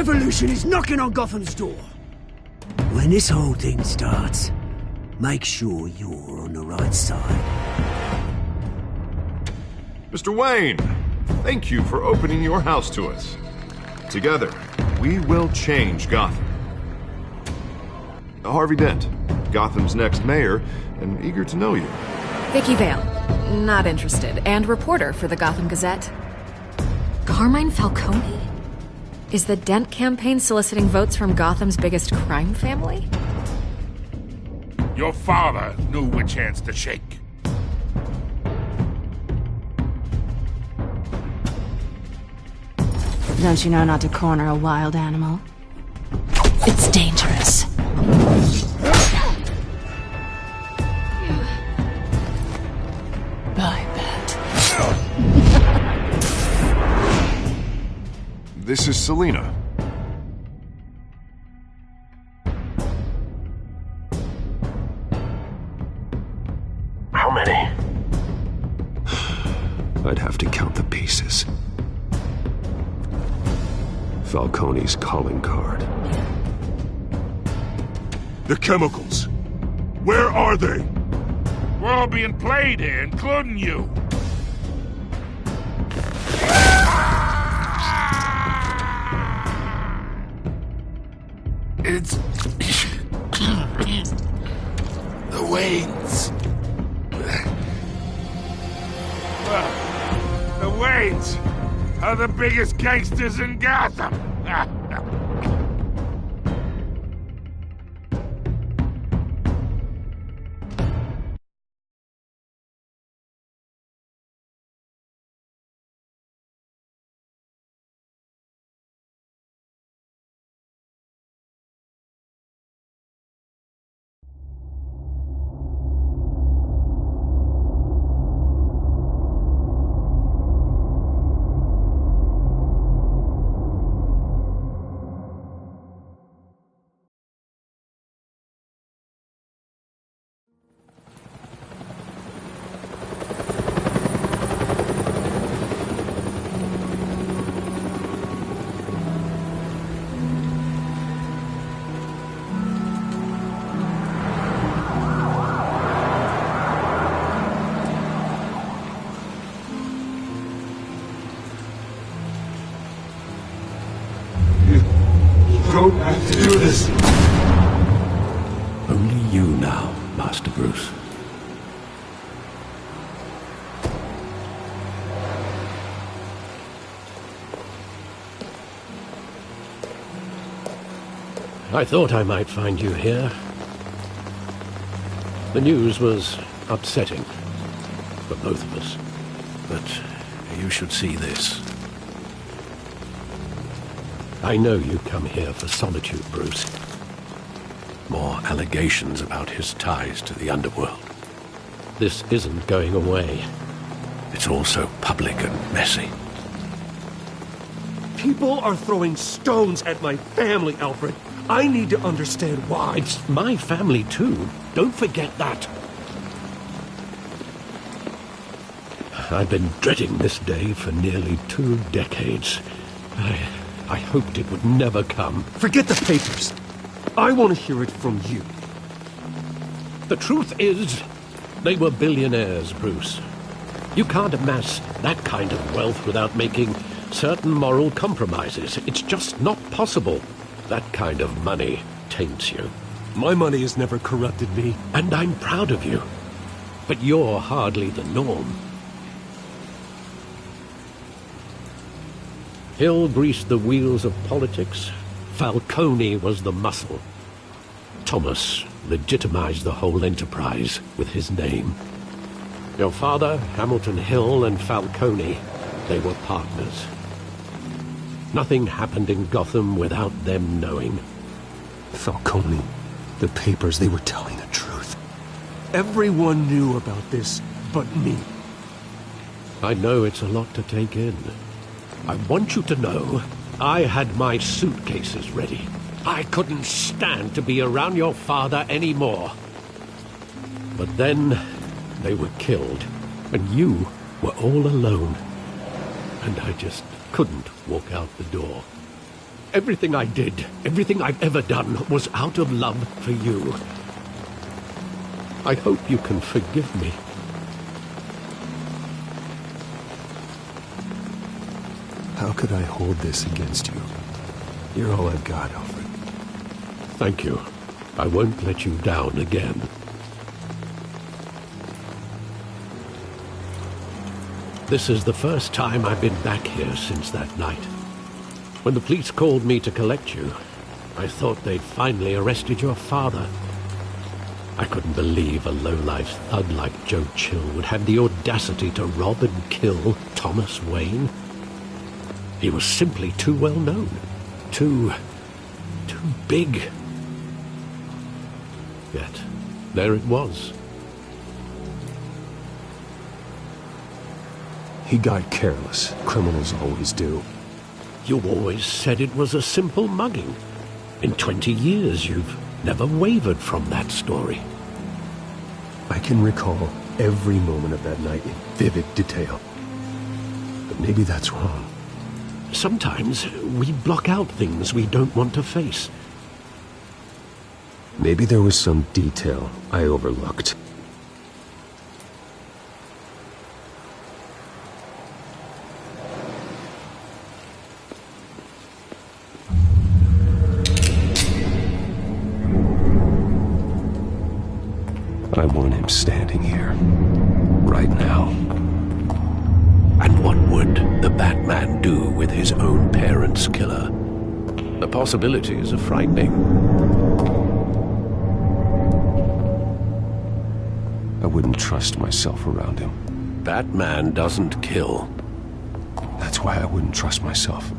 revolution is knocking on Gotham's door. When this whole thing starts, make sure you're on the right side. Mr. Wayne, thank you for opening your house to us. Together, we will change Gotham. Harvey Dent, Gotham's next mayor, and eager to know you. Vicky Vale, not interested, and reporter for the Gotham Gazette. Carmine Falcone? Is the Dent campaign soliciting votes from Gotham's biggest crime family? Your father knew which hands to shake. Don't you know not to corner a wild animal? It's dangerous. I bet. This is Selina. How many? I'd have to count the pieces. Falcone's calling card. The chemicals. Where are they? We're all being played here, including you. It's... the Waynes. Well, the Waynes are the biggest gangsters in Gotham. Don't have to do this. Only you now, Master Bruce. I thought I might find you here. The news was upsetting for both of us. But you should see this. I know you come here for solitude, Bruce. More allegations about his ties to the underworld. This isn't going away. It's all so public and messy. People are throwing stones at my family, Alfred. I need to understand why. It's my family, too. Don't forget that. I've been dreading this day for nearly 2 decades. I hoped it would never come. Forget the papers. I want to hear it from you. The truth is, they were billionaires, Bruce. You can't amass that kind of wealth without making certain moral compromises. It's just not possible. That kind of money taints you. My money has never corrupted me. And I'm proud of you. But you're hardly the norm. Hill greased the wheels of politics. Falcone was the muscle. Thomas legitimized the whole enterprise with his name. Your father, Hamilton Hill, and Falcone, they were partners. Nothing happened in Gotham without them knowing. Falcone, the papers, they were telling the truth. Everyone knew about this but me. I know it's a lot to take in. I want you to know, I had my suitcases ready. I couldn't stand to be around your father anymore. But then, they were killed, and you were all alone. And I just couldn't walk out the door. Everything I did, everything I've ever done, was out of love for you. I hope you can forgive me. How could I hold this against you? You're all I've got, Alfred. Thank you. I won't let you down again. This is the first time I've been back here since that night. When the police called me to collect you, I thought they'd finally arrested your father. I couldn't believe a low-life thug like Joe Chill would have the audacity to rob and kill Thomas Wayne. He was simply too well known. Too big. Yet, there it was. He got careless. Criminals always do. You always said it was a simple mugging. In 20 years, you've never wavered from that story. I can recall every moment of that night in vivid detail. But maybe that's wrong. Sometimes we block out things we don't want to face. Maybe there was some detail I overlooked. I want him standing here, right now. And what would the Batman do with his own parents' killer? The possibilities are frightening. I wouldn't trust myself around him. Batman doesn't kill. That's why I wouldn't trust myself.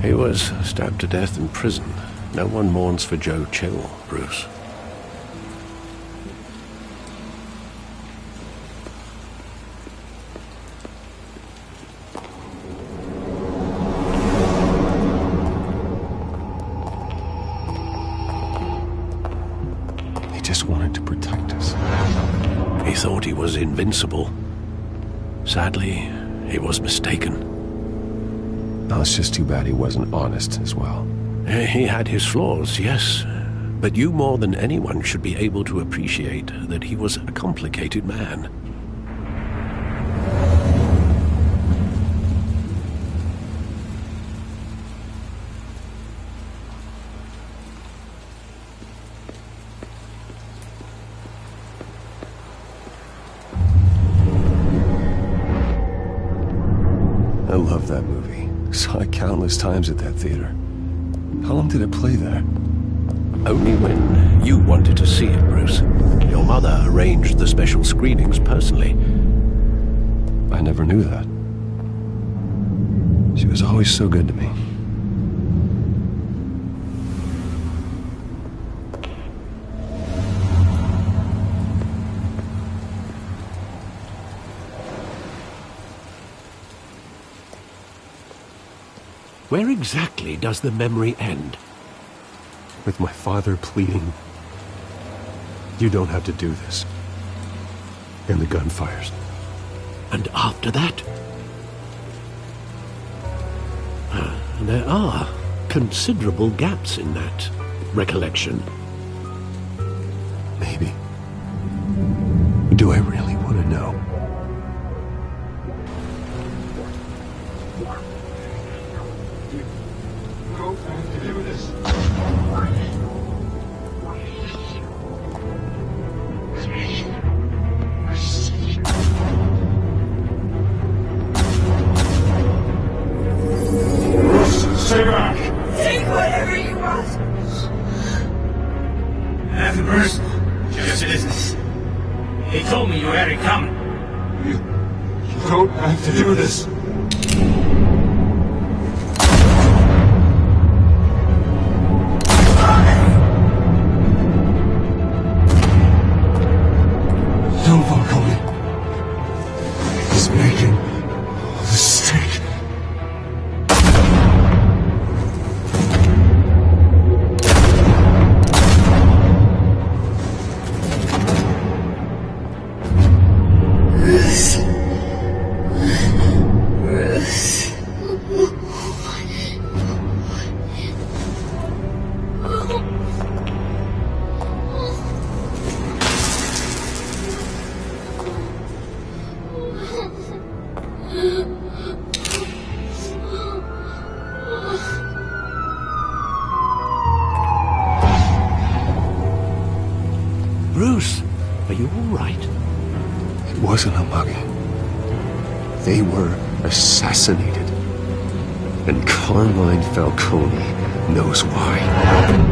He was stabbed to death in prison. No one mourns for Joe Chill, Bruce. He just wanted to protect us. He thought he was invincible. Sadly, he was mistaken. No, it's just too bad he wasn't honest as well. He had his flaws, yes. But you more than anyone should be able to appreciate that he was a complicated man. I love that movie. Saw it countless times at that theater. How long did it play there? Only when you wanted to see it, Bruce. Your mother arranged the special screenings personally. I never knew that. She was always so good to me. Where exactly does the memory end? With my father pleading, "You don't have to do this." And the gun fires. And after that? There are considerable gaps in that recollection. Maybe. Do I really want to know? Stay back! Take whatever you want! Nothing personal. Just business. He told me you had it coming. You don't have to do this. No, Falcone. He's making a mistake. Bruce, are you all right? It wasn't a mugging. They were assassinated. And Carmine Falcone knows why.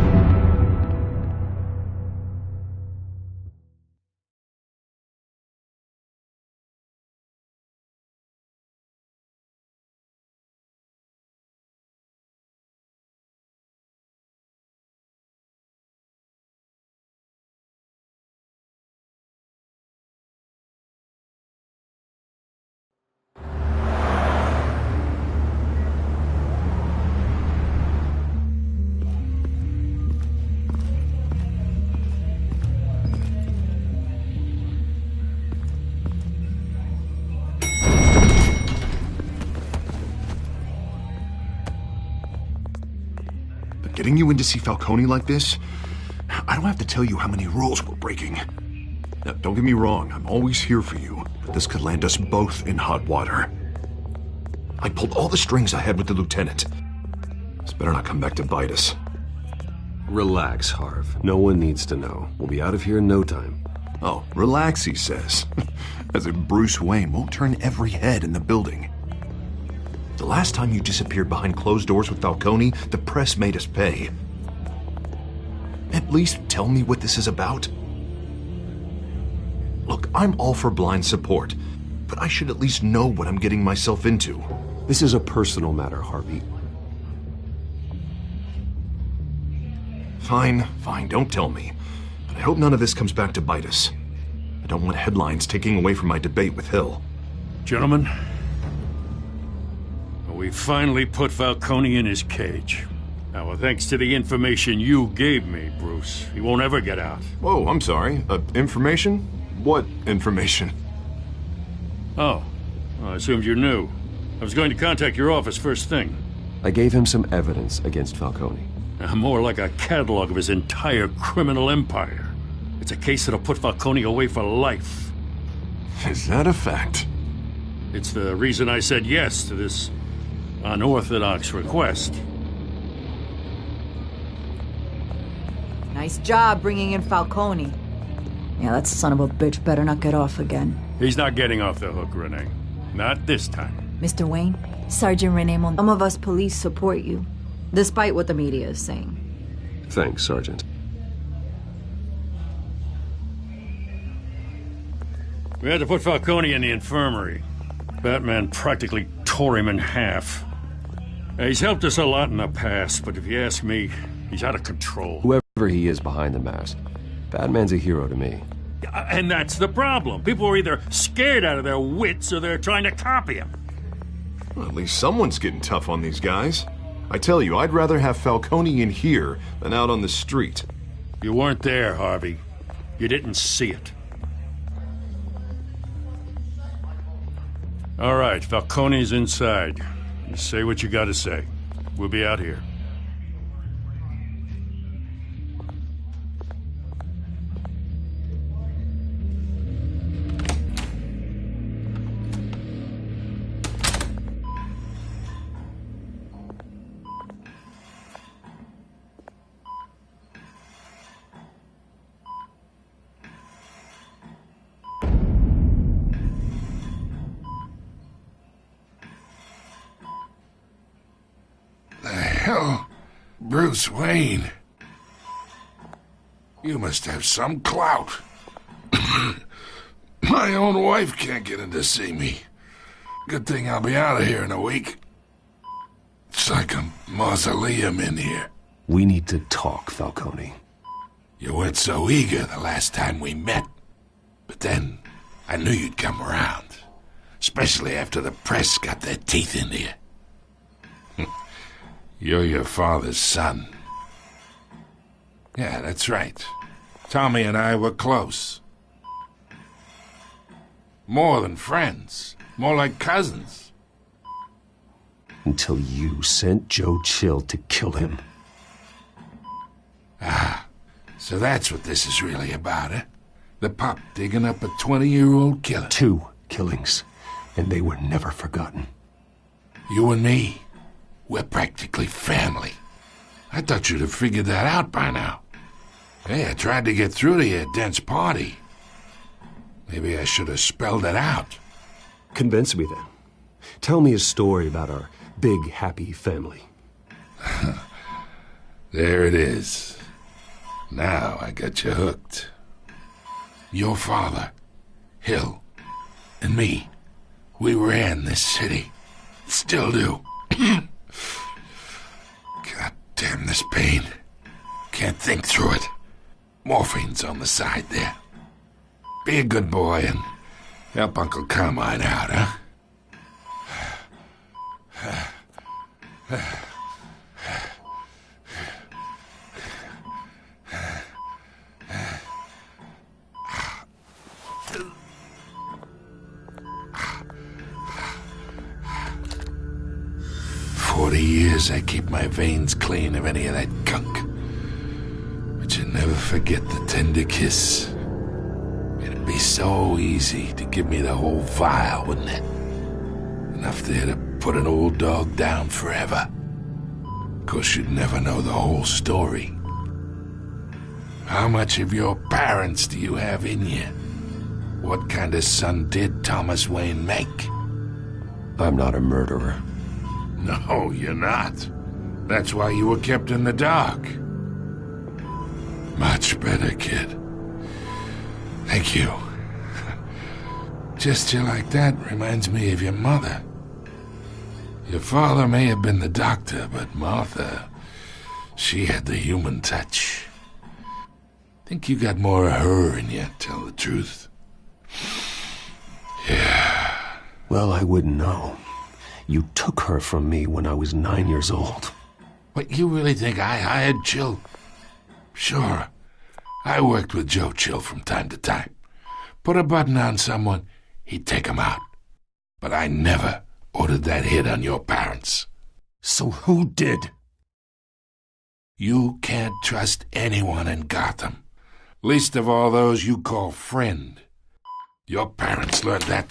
Getting you in to see Falcone like this? I don't have to tell you how many rules we're breaking. Now, don't get me wrong, I'm always here for you, but this could land us both in hot water. I pulled all the strings I had with the lieutenant. This better not come back to bite us. Relax, Harv. No one needs to know. We'll be out of here in no time. Oh, relax, he says. As if Bruce Wayne won't turn every head in the building. The last time you disappeared behind closed doors with Falcone, the press made us pay. At least tell me what this is about. Look, I'm all for blind support, but I should at least know what I'm getting myself into. This is a personal matter, Harvey. Fine, don't tell me. But I hope none of this comes back to bite us. I don't want headlines taking away from my debate with Hill. Gentlemen, we finally put Falcone in his cage. Now, thanks to the information you gave me, Bruce, he won't ever get out. Whoa, I'm sorry. Information? What information? Oh, well, I assumed you knew. I was going to contact your office first thing. I gave him some evidence against Falcone. More like a catalog of his entire criminal empire. It's a case that'll put Falcone away for life. Is that a fact? It's the reason I said yes to this unorthodox request. Nice job bringing in Falcone. Yeah, that son of a bitch better not get off again. He's not getting off the hook, Renee. Not this time. Mr. Wayne, Sergeant Renee Montoya. Some of us police support you, despite what the media is saying. Thanks, Sergeant. We had to put Falcone in the infirmary. Batman practically tore him in half. He's helped us a lot in the past, but if you ask me, he's out of control. Whoever he is behind the mask, Batman's a hero to me. And that's the problem. People are either scared out of their wits or they're trying to copy him. Well, at least someone's getting tough on these guys. I tell you, I'd rather have Falcone in here than out on the street. You weren't there, Harvey. You didn't see it. All right, Falcone's inside. You say what you gotta say. We'll be out here. Hell, Bruce Wayne. You must have some clout. My own wife can't get in to see me. Good thing I'll be out of here in a week. It's like a mausoleum in here. We need to talk, Falcone. You weren't so eager the last time we met. But then, I knew you'd come around. Especially after the press got their teeth into you. You're your father's son. Yeah, that's right. Tommy and I were close. More than friends. More like cousins. Until you sent Joe Chill to kill him. Ah, so that's what this is really about, eh? The pup digging up a 20-year-old killer. 2 killings. and they were never forgotten. You and me, we're practically family. I thought you'd have figured that out by now. Hey, I tried to get through to you at Dent's party. Maybe I should have spelled it out. Convince me then. Tell me a story about our big, happy family. There it is. Now I got you hooked. Your father, Hill, and me, we ran this city. Still do. God damn this pain. Can't think through it. Morphine's on the side there. Be a good boy and help Uncle Carmine out, huh? 40 years I keep my veins clean of any of that gunk. But you never forget the tender kiss. It'd be so easy to give me the whole vial, wouldn't it? Enough there to put an old dog down forever. Of course, you'd never know the whole story. How much of your parents do you have in you? What kind of son did Thomas Wayne make? I'm not a murderer. No, you're not. That's why you were kept in the dark. Much better, kid. Thank you. Gesture like that reminds me of your mother. Your father may have been the doctor, but Martha, she had the human touch. Think you got more of her in you, tell the truth. Yeah. Well, I wouldn't know. You took her from me when I was 9 years old. What, you really think I hired Chill? Sure. I worked with Joe Chill from time to time. Put a button on someone, he'd take him out. But I never ordered that hit on your parents. So who did? You can't trust anyone in Gotham. Least of all those you call friend. Your parents learned that.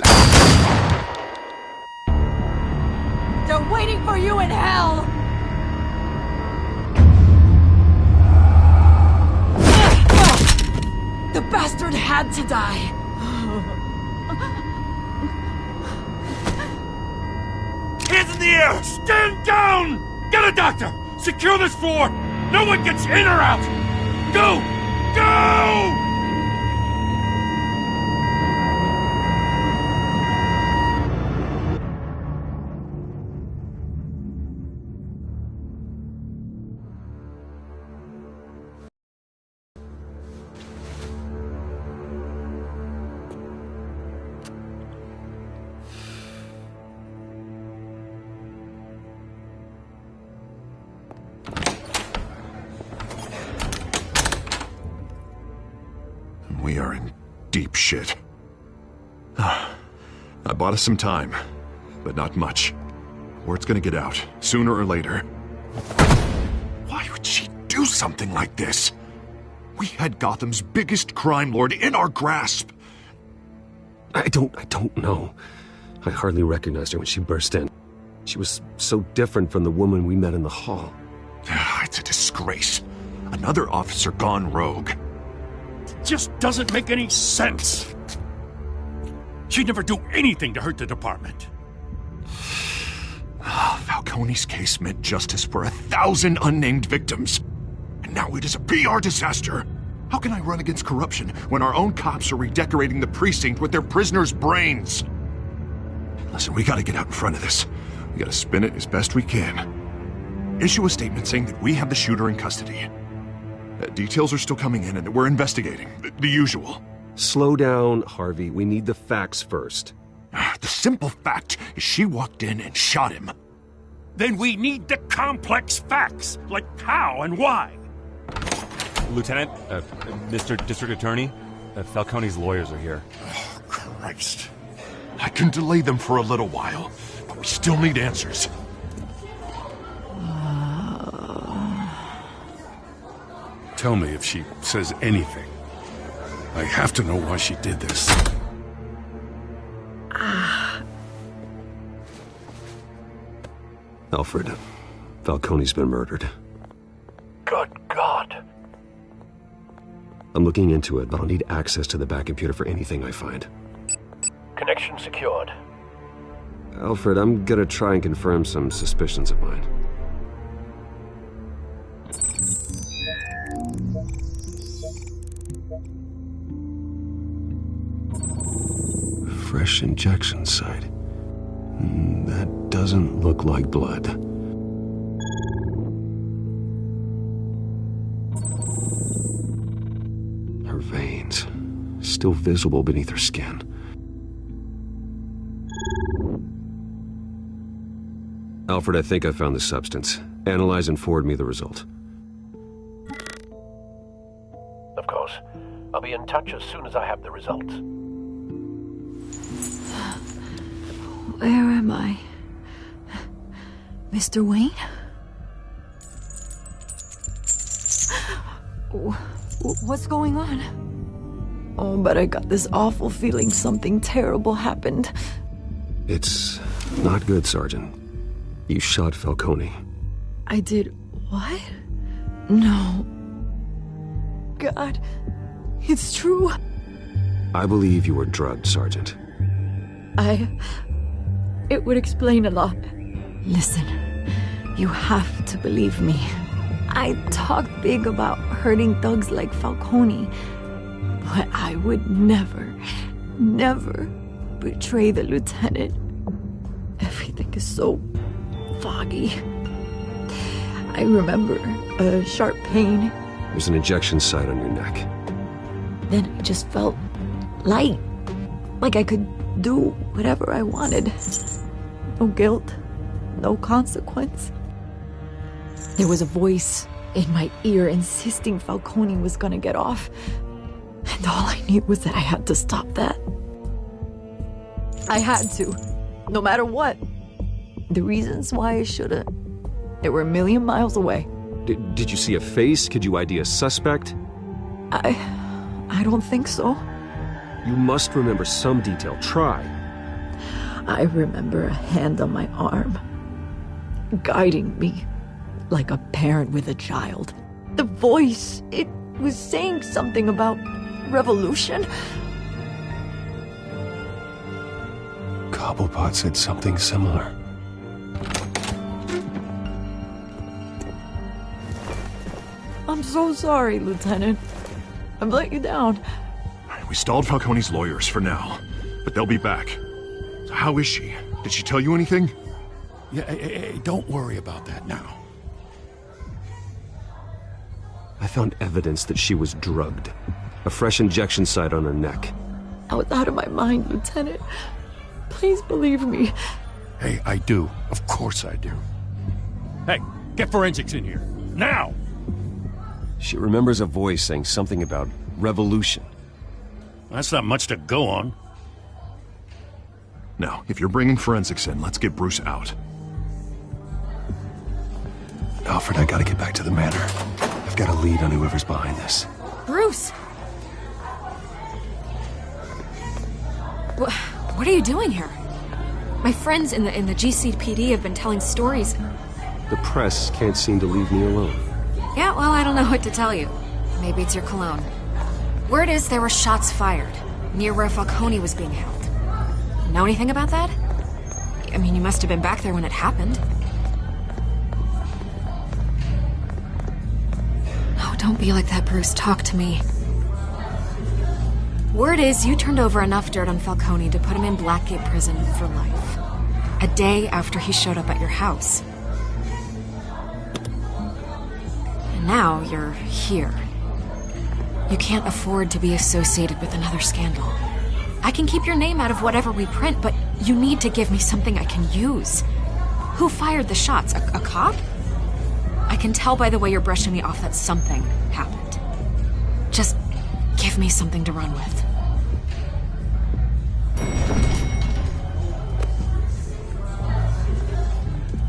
They're waiting for you in hell! The bastard had to die. Hands in the air! Stand down! Get a doctor! Secure this floor! No one gets in or out! Go! Go! We are in deep shit. I bought us some time, but not much. Word's gonna get out, sooner or later. Why would she do something like this? We had Gotham's biggest crime lord in our grasp. I don't know. I hardly recognized her when she burst in. She was so different from the woman we met in the hall. It's a disgrace. Another officer gone rogue. Just doesn't make any sense. She'd never do anything to hurt the department. Falcone's case meant justice for 1,000 unnamed victims. And now it is a PR disaster. How can I run against corruption when our own cops are redecorating the precinct with their prisoners' brains? Listen, we gotta get out in front of this. We gotta spin it as best we can. Issue a statement saying that we have the shooter in custody. Details are still coming in and that we're investigating. The usual. Slow down, Harvey. We need the facts first. The simple fact is she walked in and shot him. Then we need the complex facts, like how and why. Lieutenant, Mr. District Attorney, Falcone's lawyers are here. Oh, Christ. I can delay them for a little while, but we still need answers. Tell me if she says anything. I have to know why she did this. Alfred, Falcone's been murdered. Good God. I'm looking into it, but I'll need access to the back computer for anything I find. Connection secured. Alfred, I'm gonna try and confirm some suspicions of mine. Fresh injection site. That doesn't look like blood. Her veins, still visible beneath her skin. Alfred, I think I found the substance. Analyze and forward me the result. Of course. I'll be in touch as soon as I have the results. Where am I? Mr. Wayne? What's going on? Oh, but I got this awful feeling something terrible happened. It's not good, Sergeant. You shot Falcone. I did what? No. God, it's true. I believe you were drugged, Sergeant. It would explain a lot. Listen, you have to believe me. I talk big about hurting thugs like Falcone, but I would never betray the lieutenant. Everything is so foggy. I remember a sharp pain. There's an injection site on your neck. Then it just felt light, like I could do whatever I wanted. No guilt, no consequence. There was a voice in my ear insisting Falcone was gonna get off. And all I knew was that I had to stop that. I had to, no matter what. The reasons why I shouldn't, they were a million miles away. Did you see a face? Could you ID a suspect? I don't think so. You must remember some detail. Try. I remember a hand on my arm, guiding me like a parent with a child. The voice, it was saying something about revolution. Cobblepot said something similar. I'm so sorry, Lieutenant. I've let you down. We stalled Falcone's lawyers for now, but they'll be back. So how is she? Did she tell you anything? Yeah, hey, don't worry about that now. I found evidence that she was drugged. A fresh injection site on her neck. I was out of my mind, Lieutenant. Please believe me. Hey, I do. Of course I do. Hey, get forensics in here. Now! She remembers a voice saying something about revolution. That's not much to go on. Now, if you're bringing forensics in, let's get Bruce out. Alfred, I gotta get back to the manor. I've got a lead on whoever's behind this. Bruce! What are you doing here? My friends in the GCPD have been telling stories. The press can't seem to leave me alone. Yeah, well, I don't know what to tell you. Maybe it's your cologne. Word is there were shots fired near where Falcone was being held. Know anything about that? I mean, you must have been back there when it happened. Oh, don't be like that, Bruce. Talk to me. Word is you turned over enough dirt on Falcone to put him in Blackgate Prison for life. A day after he showed up at your house. And now you're here. You can't afford to be associated with another scandal. I can keep your name out of whatever we print, but you need to give me something I can use. Who fired the shots? A cop? I can tell by the way you're brushing me off that something happened. Just give me something to run with.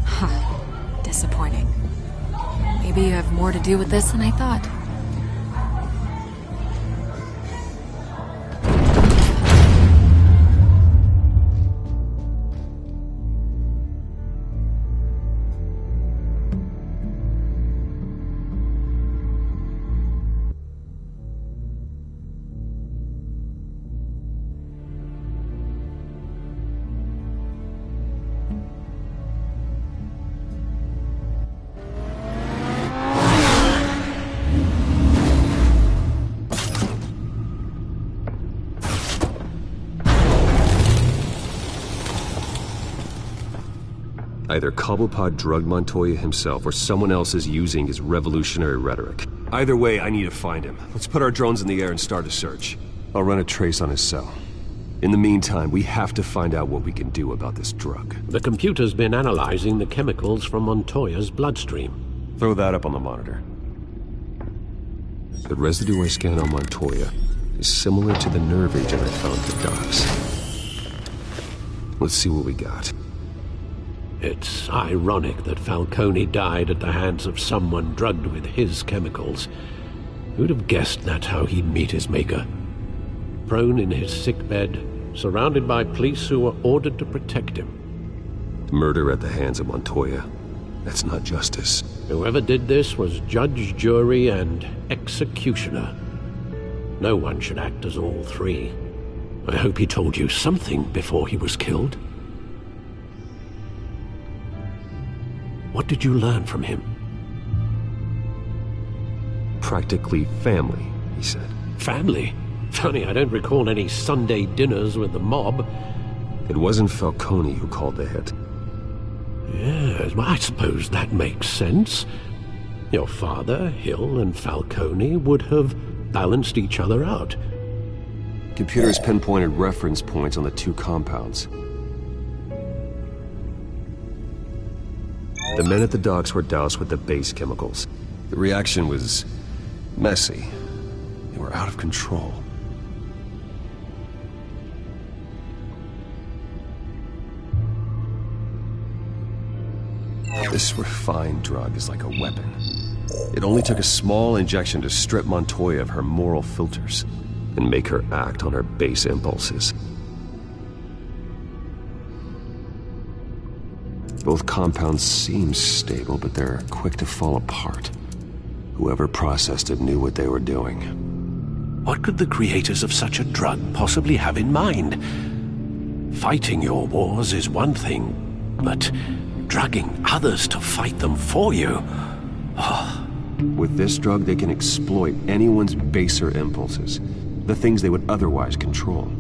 Huh. Disappointing. Maybe you have more to do with this than I thought. Either Cobblepot drugged Montoya himself, or someone else is using his revolutionary rhetoric. Either way, I need to find him. Let's put our drones in the air and start a search. I'll run a trace on his cell. In the meantime, we have to find out what we can do about this drug. The computer's been analyzing the chemicals from Montoya's bloodstream. Throw that up on the monitor. The residue I scanned on Montoya is similar to the nerve agent I found at the docks. Let's see what we got. It's ironic that Falcone died at the hands of someone drugged with his chemicals. Who'd have guessed that's how he'd meet his maker? Prone in his sickbed, surrounded by police who were ordered to protect him. Murder at the hands of Montoya. That's not justice. Whoever did this was judge, jury, and executioner. No one should act as all three. I hope he told you something before he was killed. What did you learn from him? Practically family, he said. Family? Funny, I don't recall any Sunday dinners with the mob. It wasn't Falcone who called the hit. Yes, well, I suppose that makes sense. Your father, Hill, and Falcone would have balanced each other out. Computers pinpointed reference points on the two compounds. The men at the docks were doused with the base chemicals. The reaction was messy. They were out of control. This refined drug is like a weapon. It only took a small injection to strip Montoya of her moral filters and make her act on her base impulses. Both compounds seem stable, but they're quick to fall apart. Whoever processed it knew what they were doing. What could the creators of such a drug possibly have in mind? Fighting your wars is one thing, but drugging others to fight them for you? Oh. With this drug, they can exploit anyone's baser impulses, the things they would otherwise control.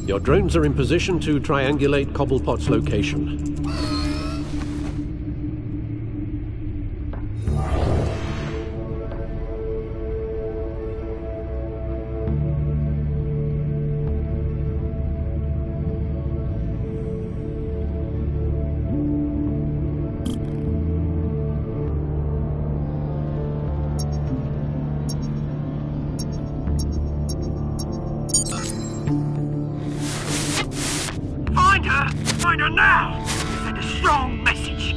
Your drones are in position to triangulate Cobblepot's location. Find her now! Send a strong message!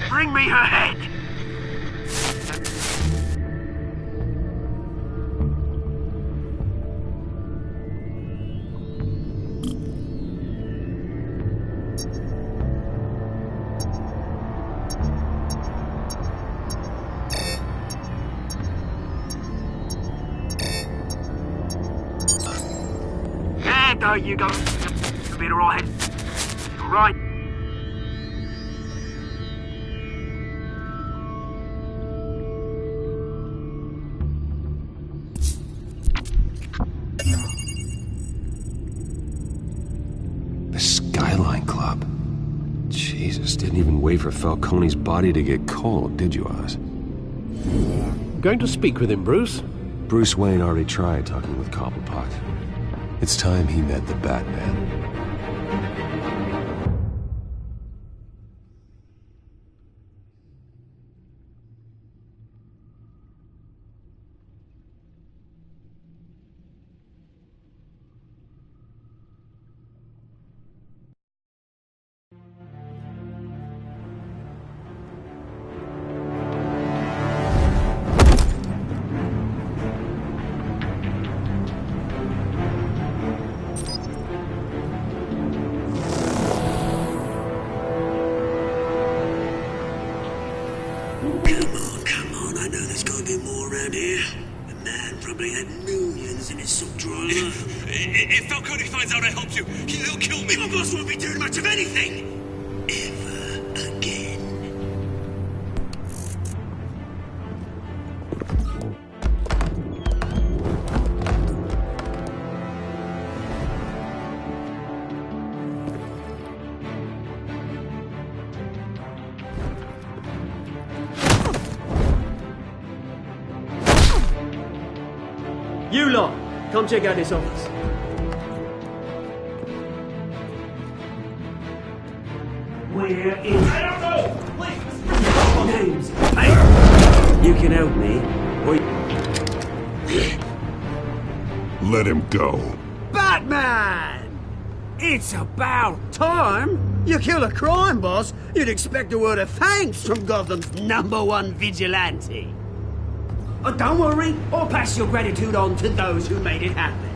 Bring me her head! And there you go. You'll be alright. Alright. Jesus, didn't even wait for Falcone's body to get cold, did you, Oz? Going to speak with him, Bruce? Bruce Wayne already tried talking with Cobblepot. It's time he met the Batman. Come on, I know there's gotta be more around here. The man probably had millions in his sub drawer. If Falcone finds out I helped you, he'll kill me. Your boss won't be doing much of anything! Ever again. You lot, come check out this office. Where is... I don't know! Please! Names! Hey! You can help me, or... Let him go. Batman! It's about time! You kill a crime boss, you'd expect a word of thanks from Gotham's #1 vigilante. Oh, don't worry, I'll pass your gratitude on to those who made it happen.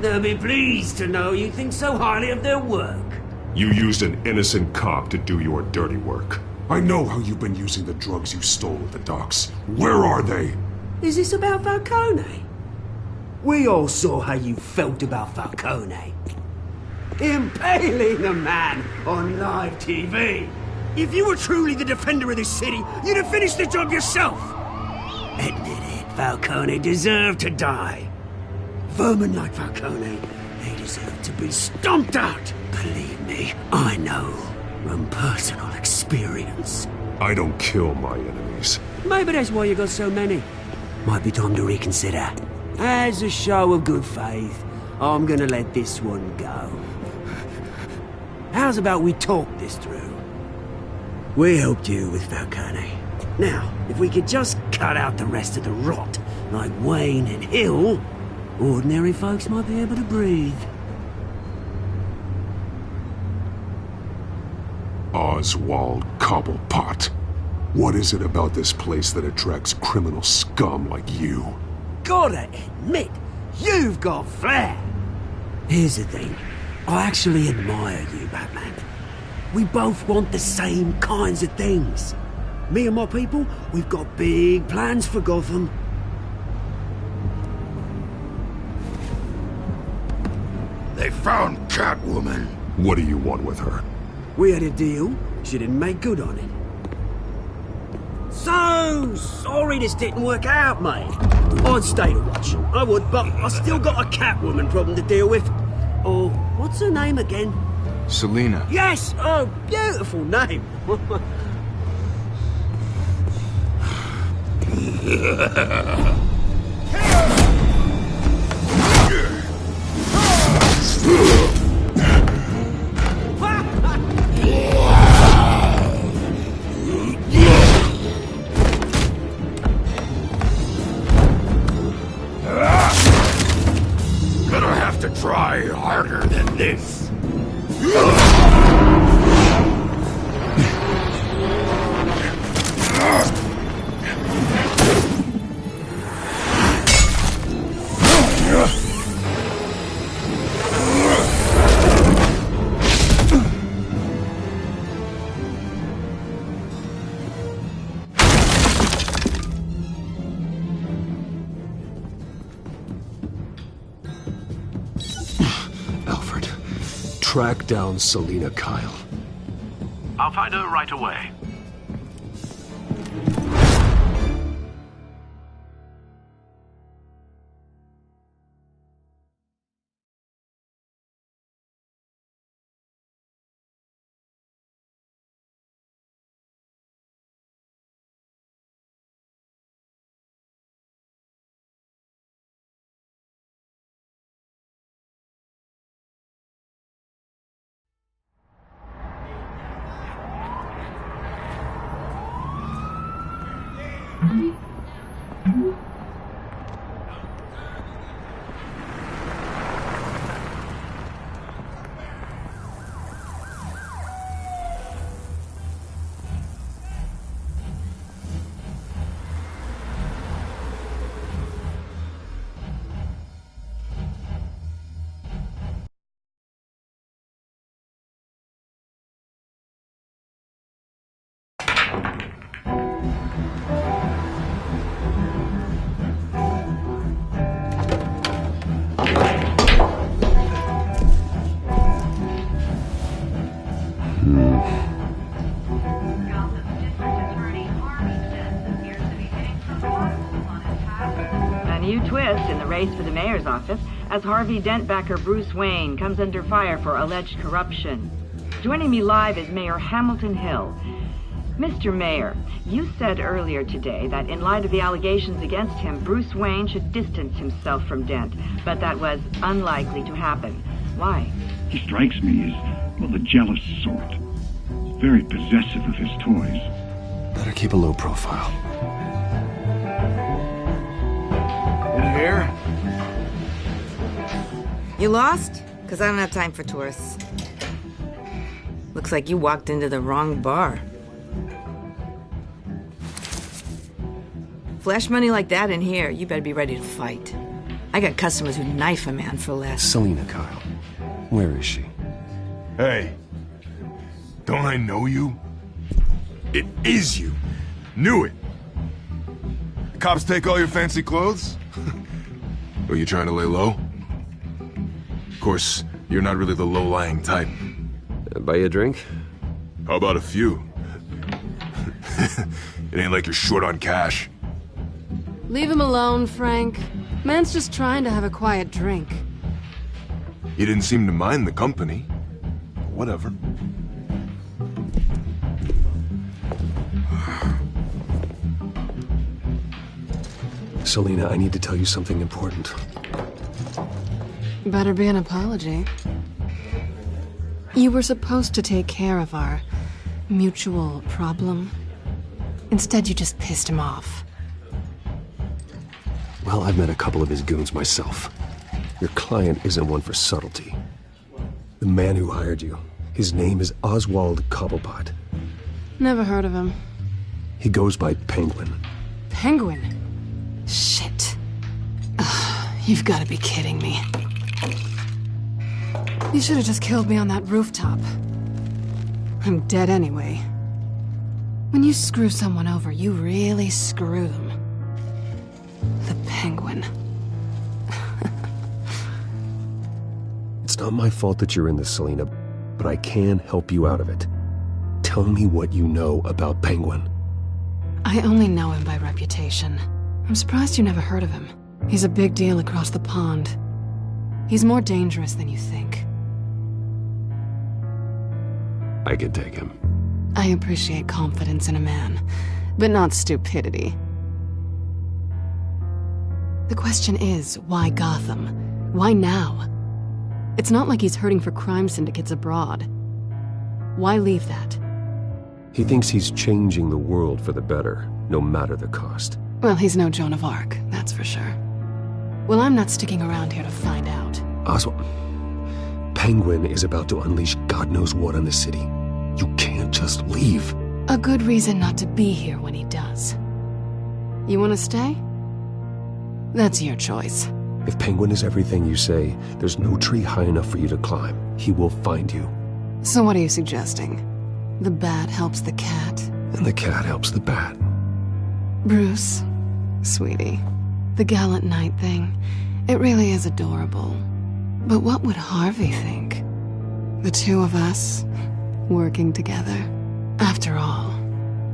They'll be pleased to know you think so highly of their work. You used an innocent cop to do your dirty work. I know how you've been using the drugs you stole at the docks. Where are they? Is this about Falcone? We all saw how you felt about Falcone. Impaling a man on live TV. If you were truly the defender of this city, you'd have finished the job yourself. Admit it, Falcone deserved to die. Vermin like Falcone, they deserve to be stomped out. Believe me, I know from personal experience. I don't kill my enemies. Maybe that's why you got so many. Might be time to reconsider. As a show of good faith, I'm gonna let this one go. How's about we talk this through? We helped you with Falcone. Now, if we could just cut out the rest of the rot, like Wayne and Hill, ordinary folks might be able to breathe. Oswald Cobblepot. What is it about this place that attracts criminal scum like you? Gotta admit, you've got flair. Here's the thing. I actually admire you, Batman. We both want the same kinds of things. Me and my people, we've got big plans for Gotham. They found Catwoman. What do you want with her? We had a deal. She didn't make good on it. So sorry this didn't work out, mate. I'd stay to watch. I would, but I still got a Catwoman problem to deal with. Oh, what's her name again? Selina. Yes! Oh, beautiful name. Gonna have to try harder than this. Alfred, track down Selina Kyle. I'll find her right away. new twist in the race for the mayor's office as Harvey Dent backer Bruce Wayne comes under fire for alleged corruption. Joining me live is Mayor Hamilton Hill. Mr. Mayor, you said earlier today that in light of the allegations against him, Bruce Wayne should distance himself from Dent, but that was unlikely to happen. Why? He strikes me as, well, the jealous sort. Very possessive of his toys. Better keep a low profile. In here? You lost? Because I don't have time for tourists. Looks like you walked into the wrong bar. Flash money like that in here, you better be ready to fight. I got customers who knife a man for less. Selina Kyle. Where is she? Hey. Don't I know you? It is you. Knew it. The cops take all your fancy clothes? Are you trying to lay low? Of course, you're not really the low-lying type. Buy you a drink? How about a few? It ain't like you're short on cash. Leave him alone, Frank. Man's just trying to have a quiet drink. You didn't seem to mind the company. Whatever. Selina, I need to tell you something important. Better be an apology. You were supposed to take care of our mutual problem. Instead, you just pissed him off. Well, I've met a couple of his goons myself. Your client isn't one for subtlety. The man who hired you, his name is Oswald Cobblepot. Never heard of him. He goes by Penguin. Penguin? Shit. Ugh, you've got to be kidding me. You should have just killed me on that rooftop. I'm dead anyway. When you screw someone over, you really screw them. The Penguin. It's not my fault that you're in this, Selina, but I can help you out of it. Tell me what you know about Penguin. I only know him by reputation. I'm surprised you never heard of him. He's a big deal across the pond. He's more dangerous than you think. I can take him. I appreciate confidence in a man, but not stupidity. The question is, why Gotham? Why now? It's not like he's hurting for crime syndicates abroad. Why leave that? He thinks he's changing the world for the better, no matter the cost. Well, he's no Joan of Arc, that's for sure. Well, I'm not sticking around here to find out. Oswald, Penguin is about to unleash God knows what on the city. You can't just leave. A good reason not to be here when he does. You want to stay? That's your choice. If Penguin is everything you say, there's no tree high enough for you to climb. He will find you. So what are you suggesting? The bat helps the cat? And the cat helps the bat. Bruce, sweetie, the gallant knight thing, it really is adorable. But what would Harvey think? The two of us, working together. After all,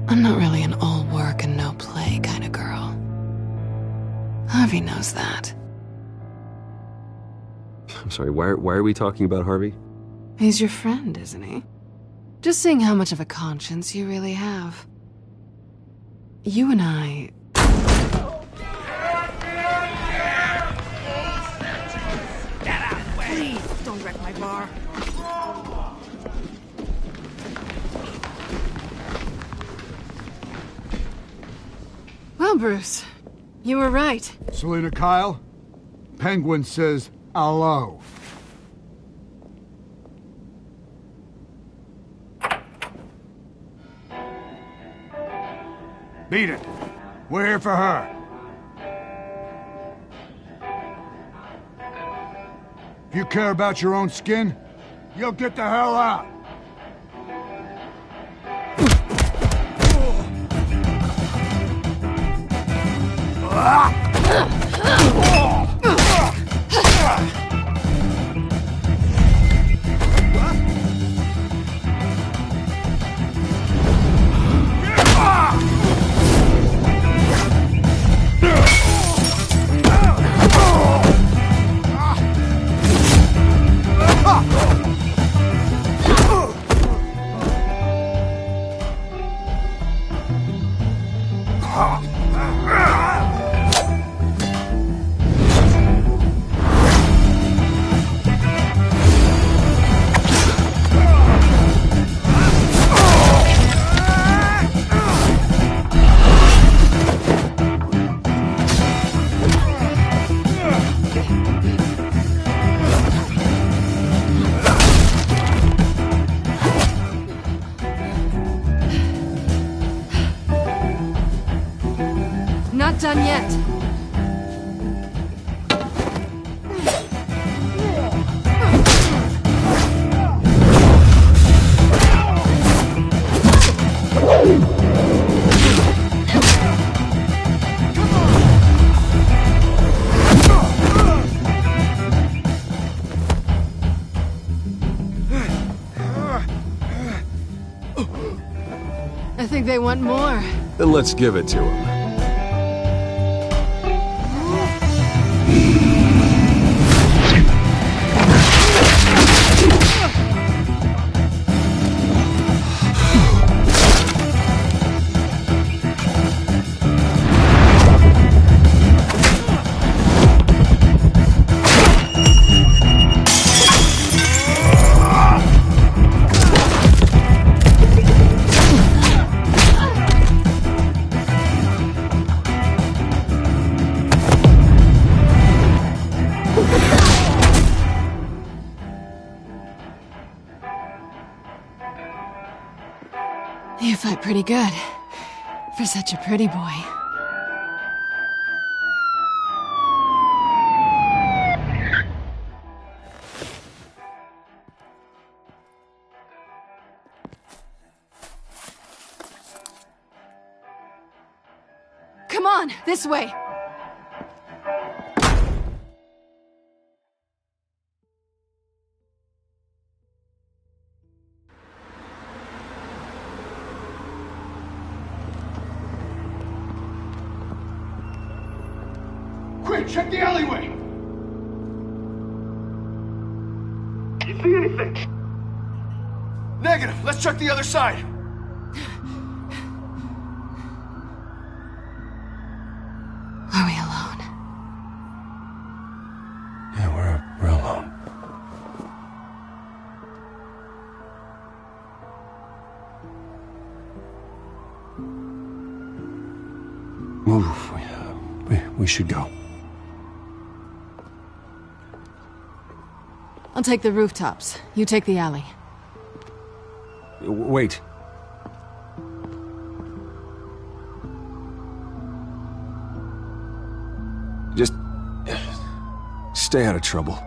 I'm not really an all work and no play kind of girl. Harvey knows that. I'm sorry, why are we talking about Harvey? He's your friend, isn't he? Just seeing how much of a conscience you really have. You and I... Get out, please! Don't wreck my bar. Well, Bruce, you were right. Selina Kyle, Penguin says hello. Beat it. We're here for her. If you care about your own skin, you'll get the hell out. Not done yet. I think they want more. Then let's give it to them. You fight pretty good. For such a pretty boy. Come on, this way! Quick, check the alleyway! You see anything? Negative. Let's check the other side. Are we alone? Yeah, we're alone. Move. We should go. I'll take the rooftops. You take the alley. Wait. Just stay out of trouble.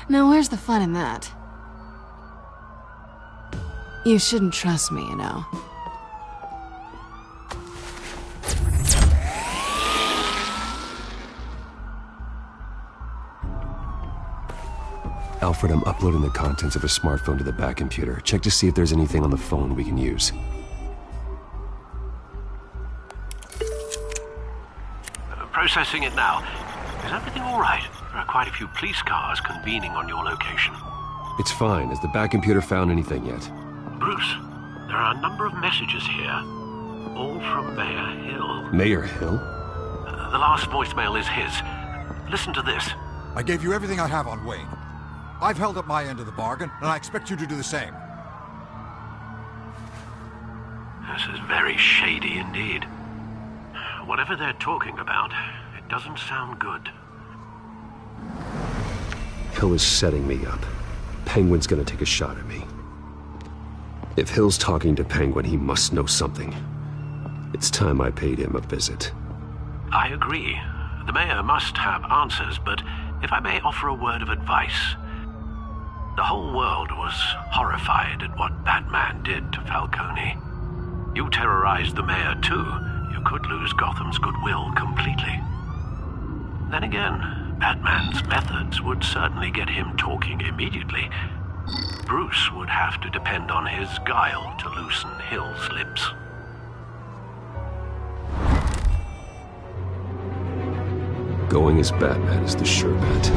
Now where's the fun in that? You shouldn't trust me, you know. Alfred, I'm uploading the contents of a smartphone to the back computer. Check to see if there's anything on the phone we can use. Processing it now. Is everything all right? There are quite a few police cars convening on your location. It's fine. Has the back computer found anything yet? Bruce, there are a number of messages here. All from Mayor Hill. Mayor Hill? The last voicemail is his. Listen to this. I gave you everything I have on Wayne. I've held up my end of the bargain, and I expect you to do the same. This is very shady indeed. Whatever they're talking about, it doesn't sound good. Hill is setting me up. Penguin's gonna take a shot at me. If Hill's talking to Penguin, he must know something. It's time I paid him a visit. I agree. The mayor must have answers, but if I may offer a word of advice. The whole world was horrified at what Batman did to Falcone. You terrorized the mayor too. You could lose Gotham's goodwill completely. Then again, Batman's methods would certainly get him talking immediately. Bruce would have to depend on his guile to loosen Hill's lips. Going as Batman is the sure bet.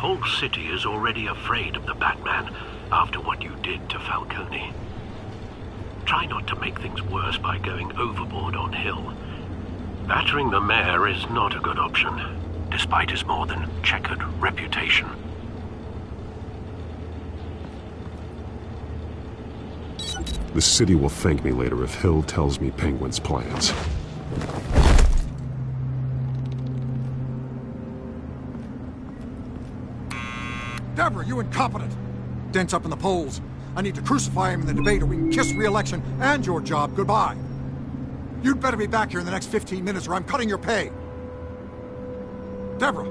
whole city is already afraid of the Batman after what you did to Falcone. Try not to make things worse by going overboard on Hill. Battering the mayor is not a good option, despite his more than checkered reputation. The city will thank me later if Hill tells me Penguin's plans. Deborah, you incompetent! Dent's up in the polls. I need to crucify him in the debate or we can kiss re-election and your job goodbye. You'd better be back here in the next 15 minutes or I'm cutting your pay. Deborah!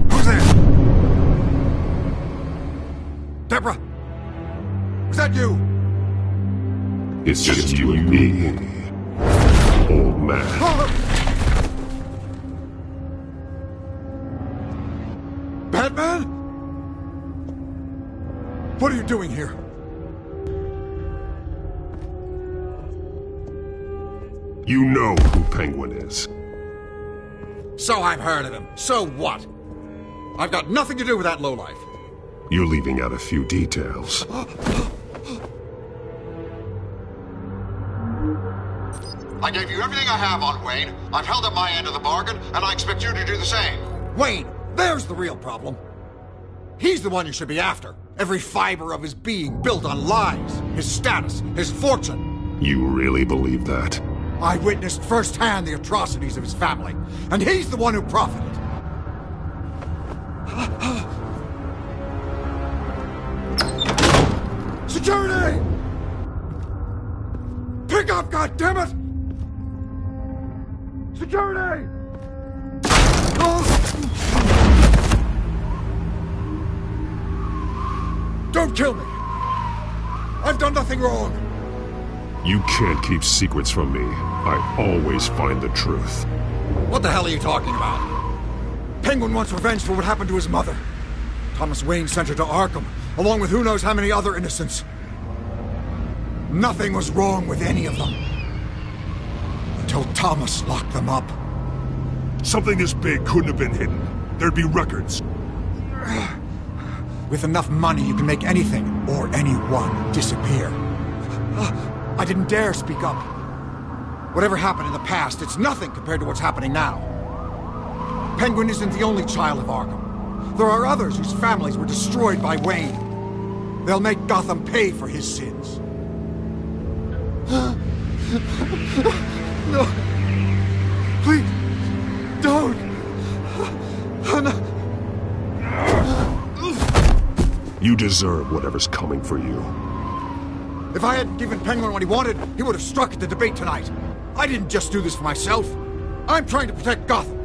Who's there? Deborah! Was that you? It's just you and me, old man. Batman? What are you doing here? You know who Penguin is. So I've heard of him. So what? I've got nothing to do with that lowlife. You're leaving out a few details. I gave you everything I have on Wayne. I've held up my end of the bargain, and I expect you to do the same. Wayne, there's the real problem. He's the one you should be after. Every fiber of his being built on lies, his status, his fortune. You really believe that? I witnessed firsthand the atrocities of his family, and he's the one who profited. Security! Pick up, goddammit! Security! Don't kill me! I've done nothing wrong! You can't keep secrets from me. I always find the truth. What the hell are you talking about? Penguin wants revenge for what happened to his mother. Thomas Wayne sent her to Arkham, along with who knows how many other innocents. Nothing was wrong with any of them. Until Thomas locked them up. Something this big couldn't have been hidden. There'd be records. With enough money, you can make anything or anyone disappear. I didn't dare speak up. Whatever happened in the past, it's nothing compared to what's happening now. Penguin isn't the only child of Arkham. There are others whose families were destroyed by Wayne. They'll make Gotham pay for his sins. No. Please, don't. You deserve whatever's coming for you. If I hadn't given Penguin what he wanted, he would have struck at the debate tonight. I didn't just do this for myself. I'm trying to protect Gotham.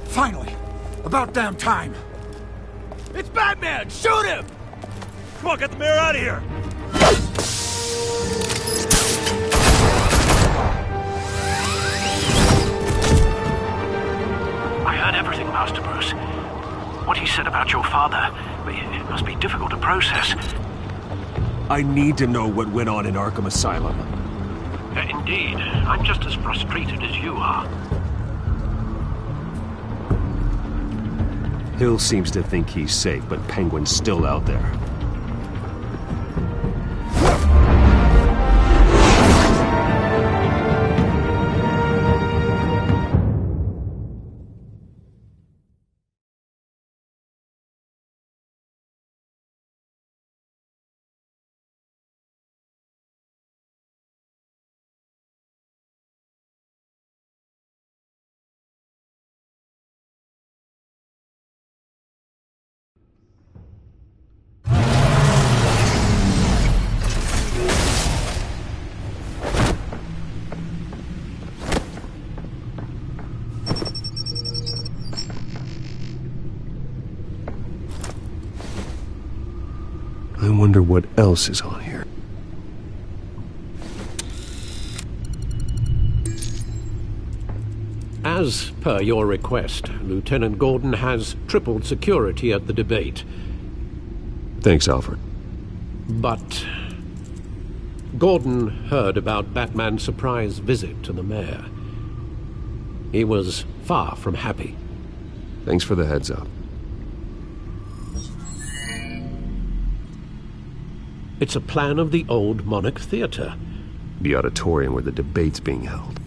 Finally. About damn time. It's Batman! Shoot him! Come on, get the mayor out of here! I heard everything, Master Bruce. What he said about your father, it must be difficult to process. I need to know what went on in Arkham Asylum. Indeed. I'm just as frustrated as you are. Hill seems to think he's safe, but Penguin's still out there. I wonder what else is on here. As per your request, Lieutenant Gordon has tripled security at the debate. Thanks, Alfred. But Gordon heard about Batman's surprise visit to the mayor. He was far from happy. Thanks for the heads up. It's a plan of the old Monarch Theater. The auditorium where the debate's being held.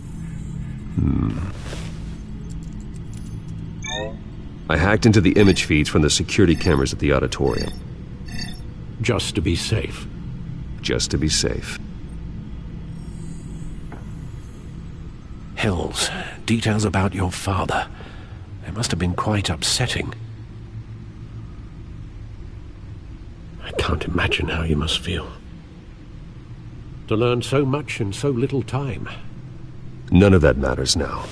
I hacked into the image feeds from the security cameras at the auditorium. Just to be safe. Just to be safe. Hills, details about your father. They must have been quite upsetting. I can't imagine how you must feel. To learn so much in so little time. None of that matters now.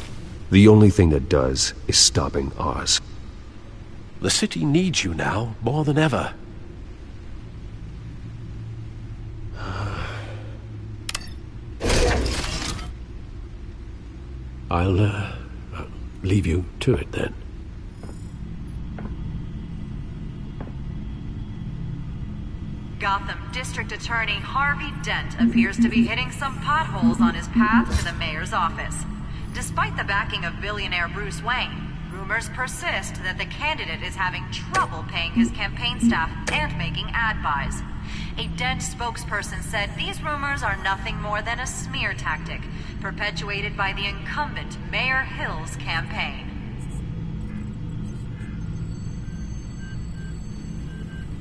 The only thing that does is stopping Oz. The city needs you now, more than ever. I'll leave you to it then. Gotham District Attorney Harvey Dent appears to be hitting some potholes on his path to the mayor's office. Despite the backing of billionaire Bruce Wayne, rumors persist that the candidate is having trouble paying his campaign staff and making ad buys. A Dent spokesperson said these rumors are nothing more than a smear tactic, perpetuated by the incumbent Mayor Hill's campaign.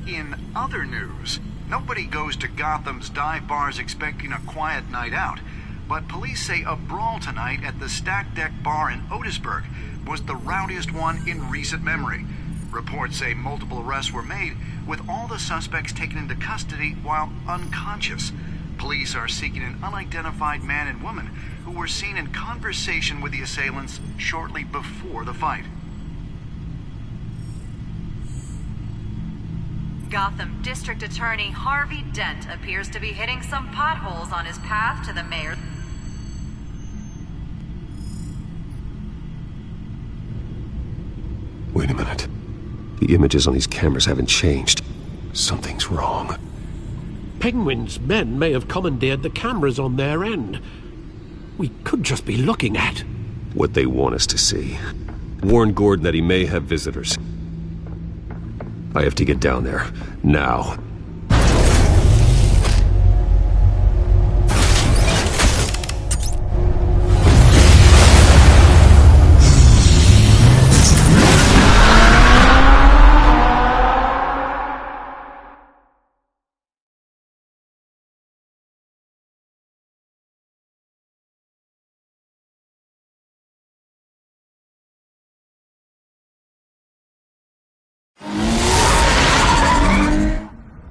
In other news, nobody goes to Gotham's dive bars expecting a quiet night out, but police say a brawl tonight at the Stack Deck Bar in Otisburg was the rowdiest one in recent memory. Reports say multiple arrests were made, with all the suspects taken into custody while unconscious. Police are seeking an unidentified man and woman who were seen in conversation with the assailants shortly before the fight. Gotham District Attorney Harvey Dent appears to be hitting some potholes on his path to the mayor. Wait a minute. The images on these cameras haven't changed. Something's wrong. Penguin's men may have commandeered the cameras on their end. We could just be looking at what they want us to see. Warn Gordon that he may have visitors. I have to get down there, now.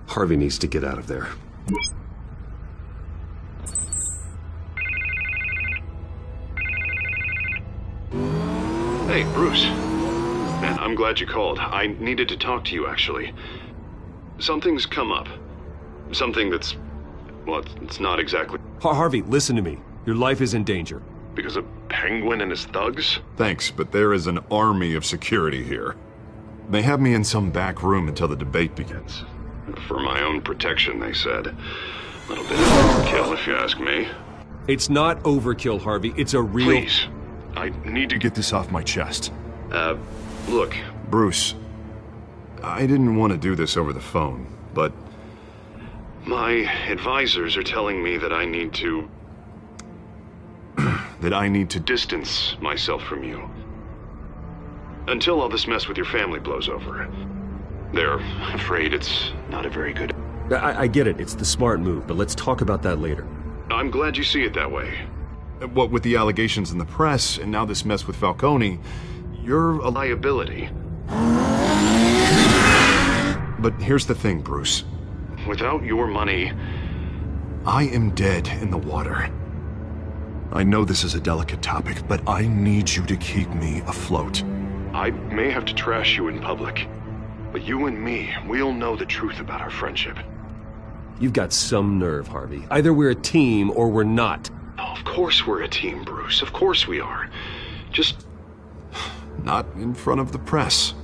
Harvey needs to get out of there. Hey, Bruce. Man, I'm glad you called. I needed to talk to you, actually. Something's come up. Something that's... well, it's not exactly... Harvey, listen to me. Your life is in danger. Because of Penguin and his thugs? Thanks, but there is an army of security here. They have me in some back room until the debate begins. For my own protection, they said. A little bit of overkill, if you ask me. It's not overkill, Harvey. It's a real... Please. I need to get this off my chest. Look. Bruce, I didn't want to do this over the phone, but... my advisors are telling me that I need to... that I need to... distance myself from you. Until all this mess with your family blows over. They're afraid it's not a very good... I get it. It's the smart move, but let's talk about that later. I'm glad you see it that way. What with the allegations in the press, and now this mess with Falcone, you're a liability. But here's the thing, Bruce. Without your money... I am dead in the water. I know this is a delicate topic, but I need you to keep me afloat. I may have to trash you in public. But you and me, we'll know the truth about our friendship. You've got some nerve, Harvey. Either we're a team or we're not. Oh, of course we're a team, Bruce. Of course we are. Just... not in front of the press.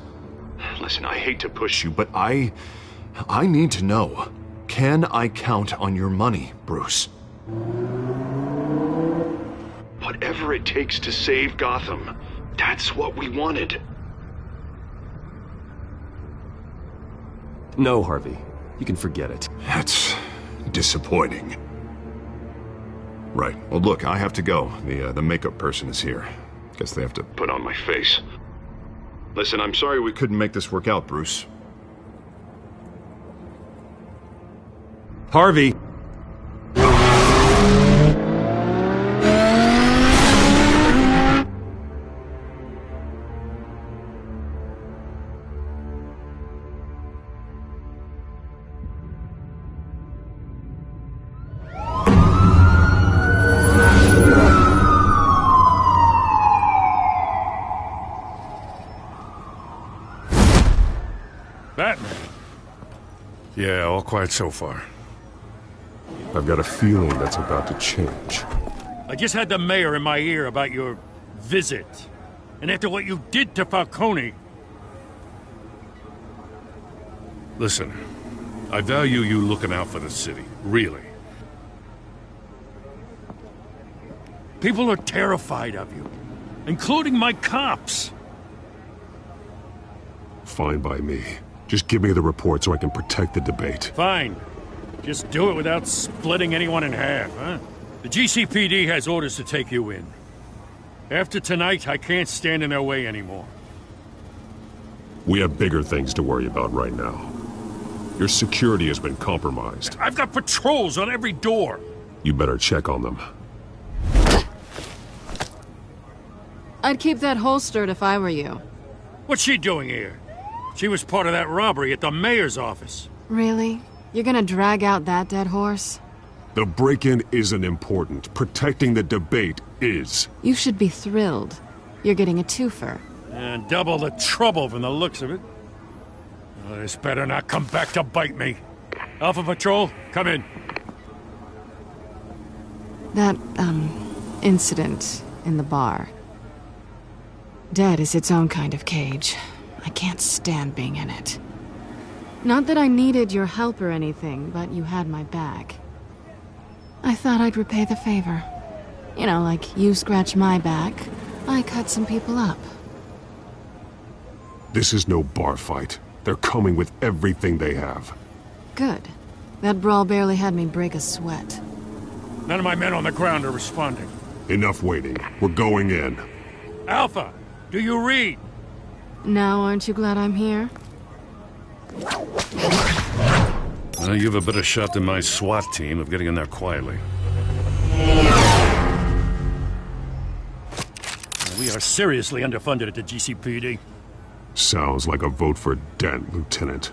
Listen, I hate to push you, but I need to know. Can I count on your money, Bruce? Whatever it takes to save Gotham. That's what we wanted. No, Harvey. You can forget it. That's disappointing. Right. Well, look, I have to go. The makeup person is here. Guess they have to Put on my face. Listen, I'm sorry we couldn't make this work out, Bruce. Harvey! Batman? Yeah, all quiet so far. I've got a feeling that's about to change. I just had the mayor in my ear about your visit. And after what you did to Falcone... Listen, I value you looking out for the city, really. People are terrified of you, including my cops. Fine by me. Just give me the report so I can protect the debate. Fine. Just do it without splitting anyone in half, huh? The GCPD has orders to take you in. After tonight, I can't stand in their way anymore. We have bigger things to worry about right now. Your security has been compromised. I've got patrols on every door. You better check on them. I'd keep that holstered if I were you. What's she doing here? She was part of that robbery at the mayor's office. Really? You're gonna drag out that dead horse? The break-in isn't important. Protecting the debate is. You should be thrilled. You're getting a twofer. And double the trouble from the looks of it. Oh, this better not come back to bite me. Alpha Patrol, come in. That, incident in the bar. Dead is its own kind of cage. I can't stand being in it. Not that I needed your help or anything, but you had my back. I thought I'd repay the favor. You know, like you scratch my back, I cut some people up. This is no bar fight. They're coming with everything they have. Good. That brawl barely had me break a sweat. None of my men on the ground are responding. Enough waiting. We're going in. Alpha, do you read? Now aren't you glad I'm here? Well, you have a better shot than my SWAT team of getting in there quietly. We are seriously underfunded at the GCPD. Sounds like a vote for Dent, Lieutenant.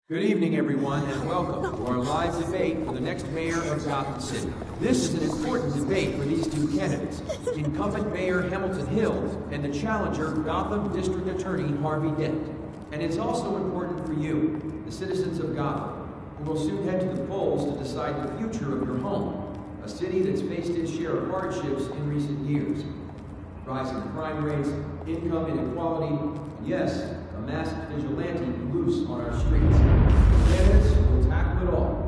Good evening, everyone, and welcome to our live debate for the next mayor of Gotham City. This is an important debate for these two candidates, incumbent Mayor Hamilton Hill and the challenger, Gotham District Attorney Harvey Dent. And it's also important for you, the citizens of Gotham, who will soon head to the polls to decide the future of your home, a city that's faced its share of hardships in recent years. Rising crime rates, income inequality, and yes, a masked vigilante loose on our streets. Candidates will tackle it all.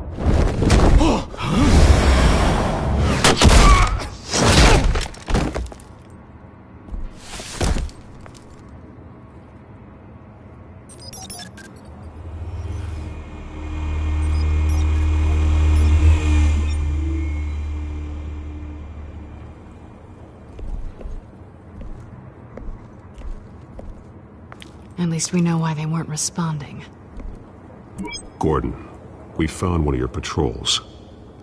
At least we know why they weren't responding. Gordon, we found one of your patrols.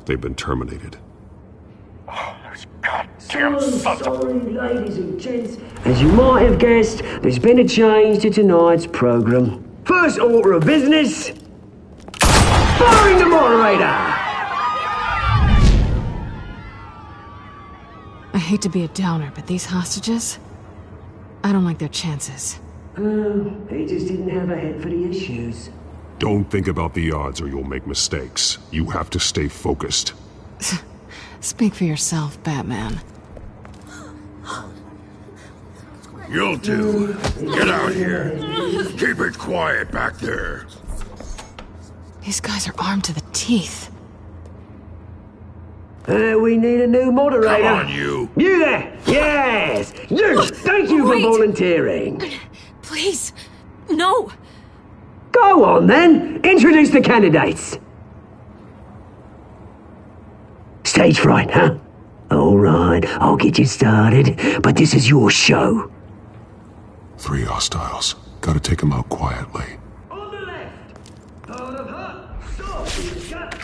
They've been terminated. Oh, those goddamn sons of... Sorry, ladies and gents. As you might have guessed, there's been a change to tonight's program. First order of business... firing the moderator! I hate to be a downer, but these hostages... I don't like their chances. He just didn't have a head for the issues. Don't think about the odds or you'll make mistakes. You have to stay focused. Speak for yourself, Batman. You'll do. Get out here. Keep it quiet back there. These guys are armed to the teeth. We need a new moderator. Come on, you. You there! Yes! You! Thank you for volunteering. Please, no. Go on, then. Introduce the candidates. Stage fright, huh? All right, I'll get you started, but this is your show. 3 hostiles. Gotta take them out quietly. On the left, hard of heart, soft in the gut,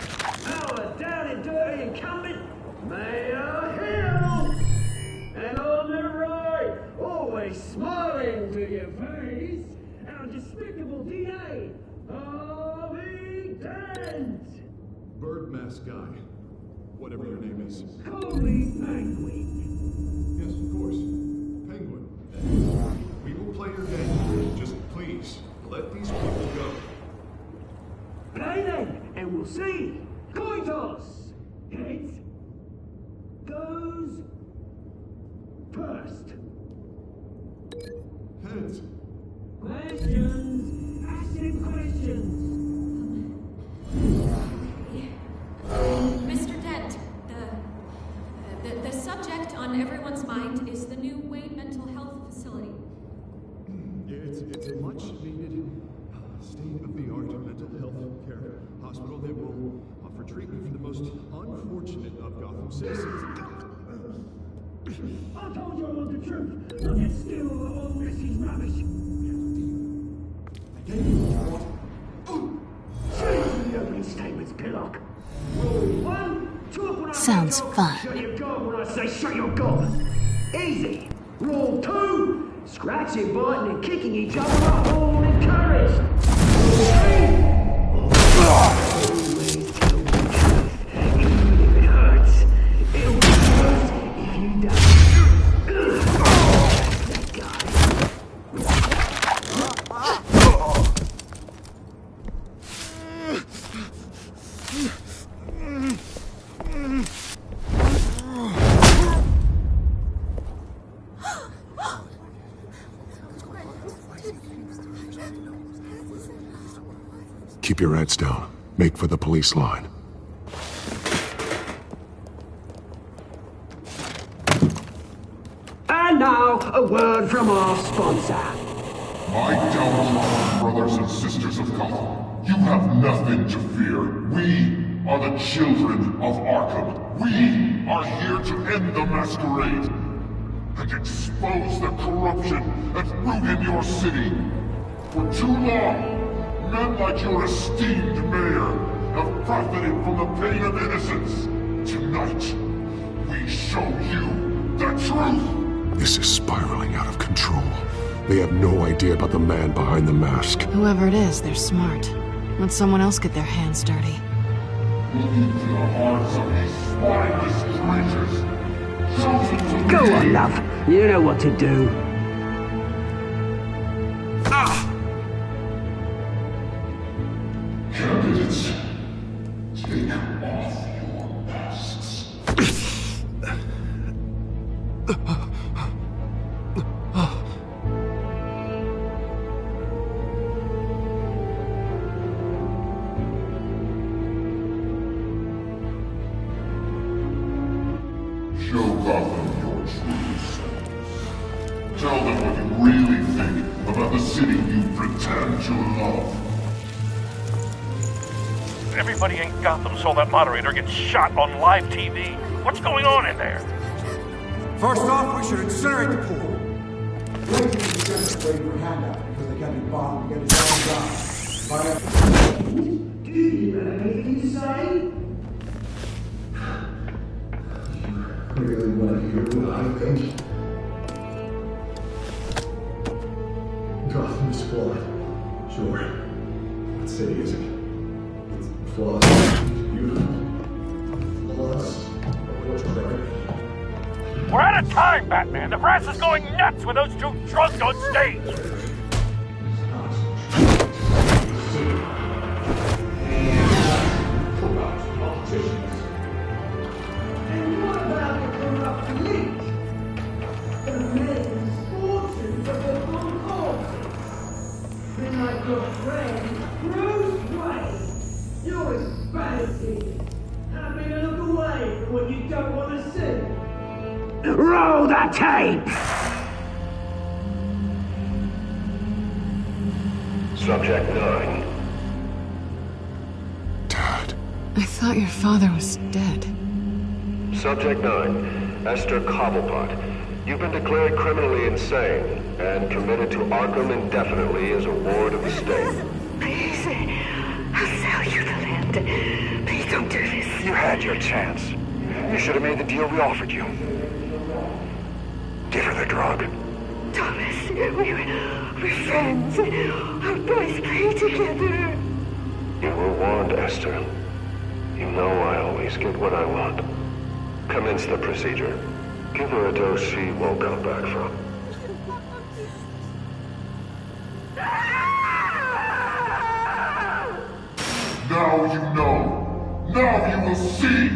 power down and dirty incumbent, Mayor Hill. And on the right, always smiling to your face, our despicable DA, Harvey Dent. Bird mask guy. Whatever your name is. Call me Penguin. Yes, of course. Penguin. We will play your game. Just please, let these people go. Play then, and we'll see. Coin toss. Heads goes first. Heads. Questions. Ask him questions. Mr. Dent, the subject on everyone's mind is the new Wayne Mental Health Facility. It's a much-needed, state-of-the-art mental health care hospital that will offer treatment for the most unfortunate of Gotham citizens. I told you I want the truth. Not get still all this is rubbish. Change the opening statements, Pillock. Rule 1, talk when I Sounds fun. Shut your gob when I say shut your gob. Easy. Rule 2, scratching, biting and kicking each other are all encouraged. Rule 3, always tell the truth, even if it hurts. It'll be worse if you don't. That guy. Keep your heads down. Make for the police line. And now, a word from our sponsor. My downtrodden brothers and sisters of Gotham, you have nothing to fear. We are the children of Arkham. We are here to end the masquerade and expose the corruption that ruined your city. For too long, men like your esteemed mayor have profited from the pain of innocence. Tonight, we show you the truth. This is spiraling out of control. They have no idea about the man behind the mask. Whoever it is, they're smart. Let someone else get their hands dirty. Look into the hearts of these spineless creatures. Chosen to Go be. on, love. You know what to do. Candidates, take off your masks. Show Gotham your true selves. Tell them what you really think about the city you pretend to love. Everybody in Gotham saw that moderator get shot on live TV. What's going on in there? First off, we should incinerate the pool. Wait for a handout because they can't be bombed to get it done. Do you have anything to say? Really want to hear what I think? Gotham is flawed. Sure. What city is it? It's flawed. Beautiful. Flawless. We're out One at a time, Batman! The brass is going nuts with those two drunks on stage! Your friend, Bruce Wayne. You're expansive. Having a look away from what you don't want to see. Roll the tape! Subject 9. I thought your father was dead. Subject 9, Esther Cobblepot. You've been declared criminally insane and committed to Arkham indefinitely as a ward of the state. Please, I'll sell you the land. Please don't do this. You had your chance. You should have made the deal we offered you. Give her the drug. Thomas, we're friends. Our boys play together. You were warned, Esther. You know I always get what I want. Commence the procedure. Give her a dose she won't come back from. Now you know. Now you will see.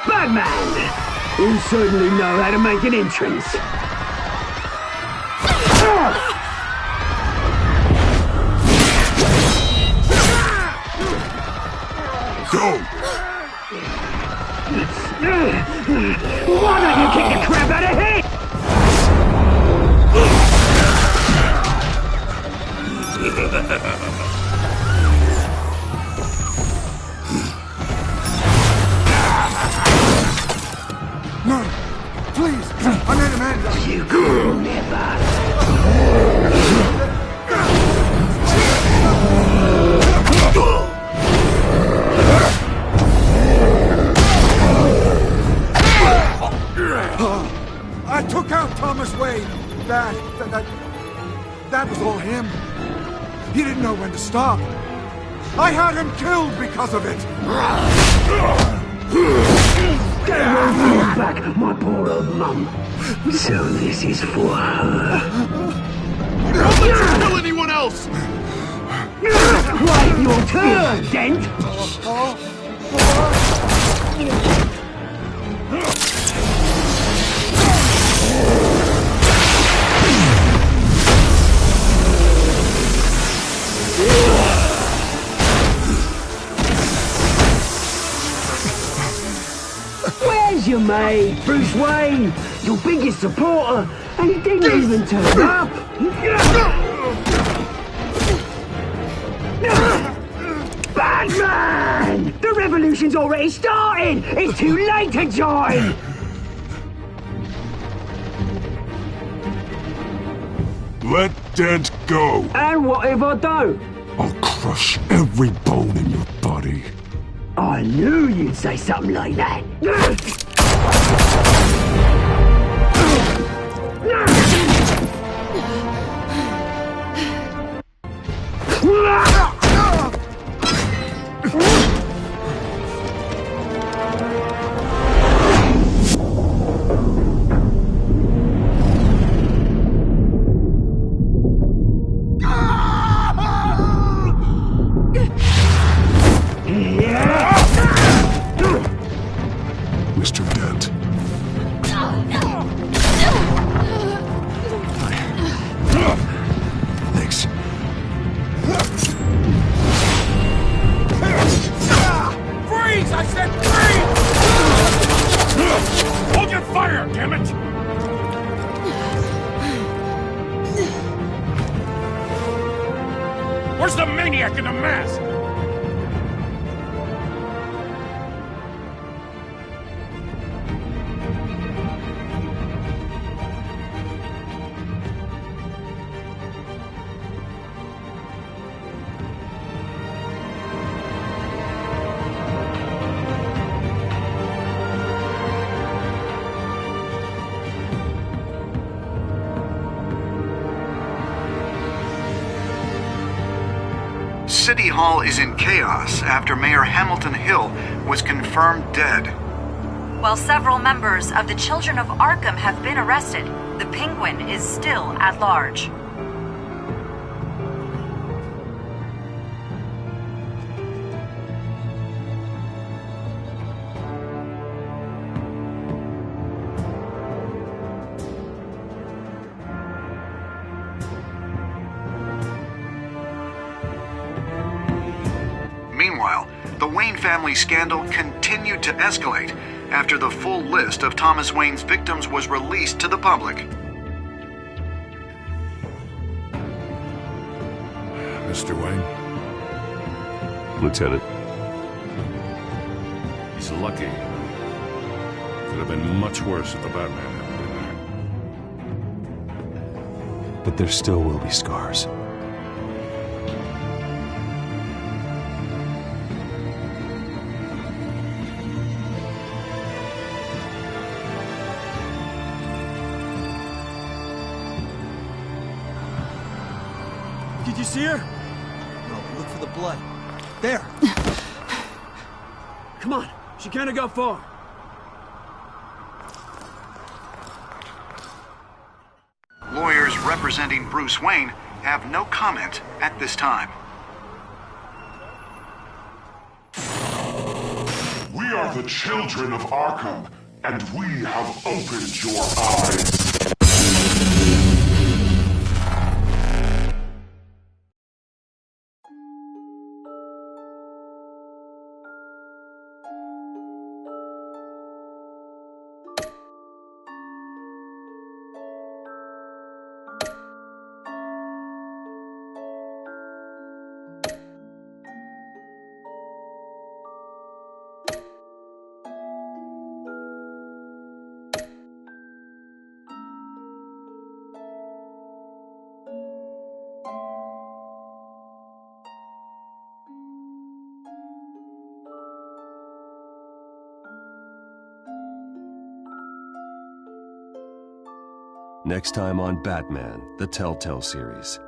Batman! You certainly know how to make an entrance. Go! Why don't you kick the crap out of him? No! Please! I made him end! You cool never! I took out Thomas Wayne. That was all him. He didn't know when to stop. I had him killed because of it. Get away from your back, my poor old mum. So this is for her. Don't let you kill anyone else! Right, your turn, Dent! Where's your mate, Bruce Wayne? Your biggest supporter, and he didn't even turn up! Batman! The revolution's already started! It's too late to join! Let Dent go. And what if I don't? I'll crush every bone in your body. I knew you'd say something like that. Mr. Dent. Thanks. Freeze! I said freeze! Hold your fire, damn it! Where's the maniac in the mask? City Hall is in chaos after Mayor Hamilton Hill was confirmed dead. While several members of the Children of Arkham have been arrested, the Penguin is still at large. Meanwhile, the Wayne family scandal continued to escalate after the full list of Thomas Wayne's victims was released to the public. Mr. Wayne? Lieutenant. He's lucky. Could have been much worse if the Batman hadn't been there. But there still will be scars. Did you see her? No, look for the blood. There. Come on, she can't have got far. Lawyers representing Bruce Wayne have no comment at this time. We are the children of Arkham, and we have opened your eyes. Next time on Batman, the Telltale series.